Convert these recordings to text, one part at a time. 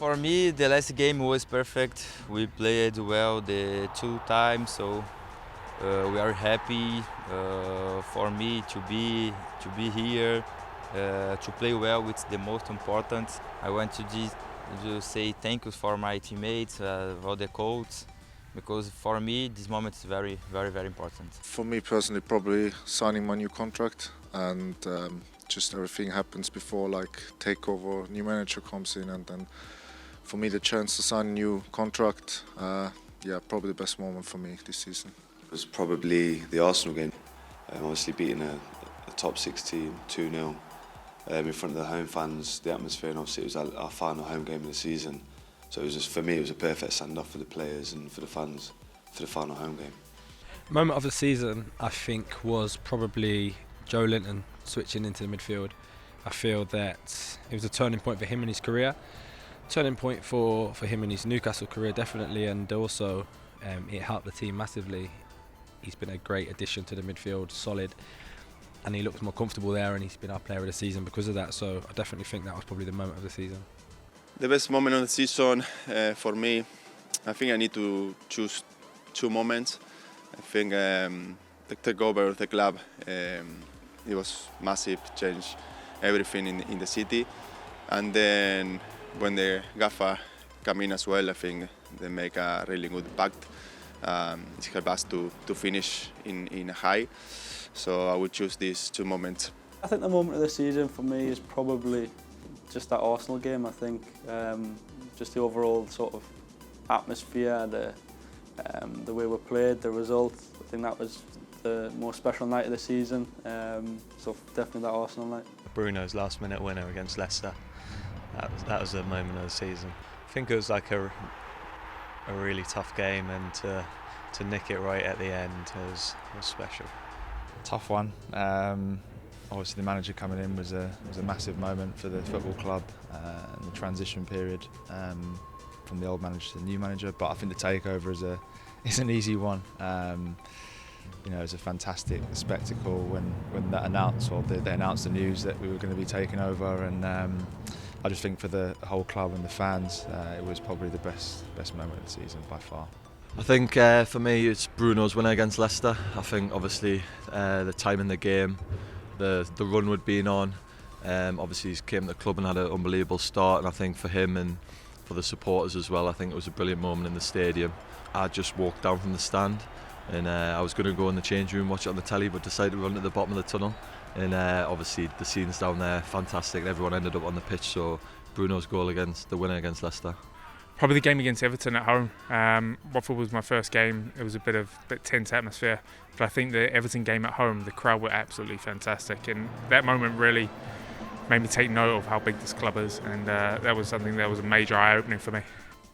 For me, the last game was perfect. We played well the 2 times, so we are happy. For me to be here, to play well, it's the most important. I want to say thank you for my teammates, all the coaches, because for me this moment is very, very, very important. For me personally, probably signing my new contract, and just everything happens before, like takeover, new manager comes in, and then for me the chance to sign a new contract, probably the best moment for me this season. It was probably the Arsenal game, obviously beating a top 6 team 2-0 in front of the home fans, the atmosphere, and obviously it was our final home game of the season. So it was just, for me, it was a perfect send-off for the players and for the fans for the final home game. Moment of the season, I think, was probably Joe Linton switching into the midfield. I feel that it was a turning point for him in his career, turning point for him in his Newcastle career definitely, and also it helped the team massively. He's been a great addition to the midfield, solid, and he looks more comfortable there, and he's been our player of the season because of that. So I definitely think that was probably the moment of the season. The best moment of the season for me, I think I need to choose 2 moments. I think the takeover of the club, it was massive, changed everything in the city. And then when the Gaffer come in as well, I think they make a really good impact. It's helped us to finish in a high. So I would choose these 2 moments. I think the moment of the season for me is probably just that Arsenal game. I think just the overall sort of atmosphere, the way we played, the result. I think that was the most special night of the season. So definitely that Arsenal night. Bruno's last-minute winner against Leicester. That was the moment of the season. I think it was like a really tough game, and to nick it right at the end was special. Tough one. Obviously the manager coming in was a massive moment for the football club and the transition period from the old manager to the new manager. But I think the takeover is an easy one. It was a fantastic spectacle when that announced, or they announced the news that we were going to be taking over, and I just think for the whole club and the fans, it was probably the best moment of the season by far. I think for me it's Bruno's winner against Leicester. I think obviously the time in the game, the run we'd been on, obviously he came to the club and had an unbelievable start, and I think for him and for the supporters as well, I think it was a brilliant moment in the stadium. I just walked down from the stand, and I was going to go in the change room, watch it on the telly, but decided to run to the bottom of the tunnel, and obviously the scenes down there, fantastic, and everyone ended up on the pitch. So Bruno's goal against the winner against Leicester. Probably the game against Everton at home. Watford was my first game. It was a bit tense atmosphere, but I think the Everton game at home, the crowd were absolutely fantastic, and that moment really made me take note of how big this club is, and that was something that was a major eye-opening for me.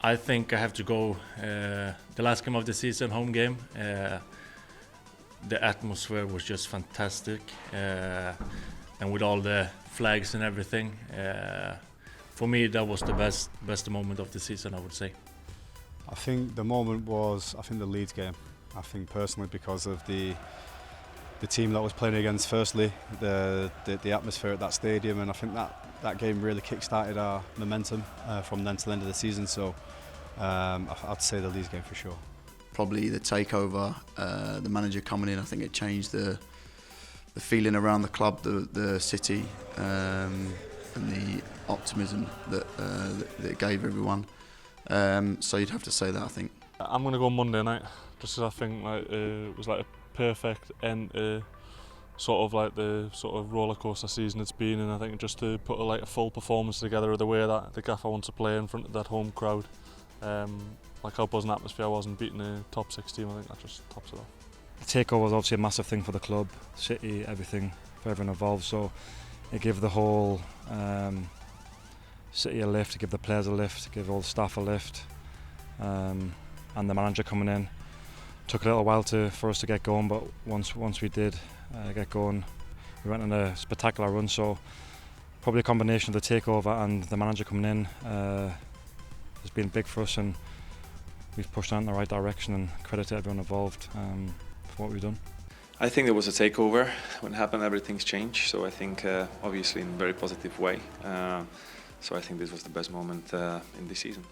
I think I have to go the last game of the season, home game. The atmosphere was just fantastic, and with all the flags and everything. For me, that was the best moment of the season, I would say. I think the moment was, the Leeds game. I think personally because of the team that was playing against. Firstly, the atmosphere at that stadium, and I think that game really kick-started our momentum from then to the end of the season. So I'd say the Leeds game for sure. Probably the takeover, the manager coming in. I think it changed the feeling around the club, the city, and the optimism that it gave everyone. So you'd have to say that, I think. I'm going to go Monday night, just because I think it was like a perfect end to the roller coaster season it's been, and I think just to put a full performance together of the way that the Gaffer wants to play in front of that home crowd, like how buzzing atmosphere was and beating a top 6 team, I think that just tops it off. The takeover was obviously a massive thing for the club, city, everything, for everyone involved. So it gave the whole city a lift, it gave the players a lift, it gave all the staff a lift, and the manager coming in. Took a little while for us to get going, but once we did get going, we went on a spectacular run. So probably a combination of the takeover and the manager coming in has been big for us, and we've pushed on in the right direction, and credit to everyone involved for what we've done. I think there was a takeover. When it happened, everything's changed. So I think obviously in a very positive way. So I think this was the best moment in this season.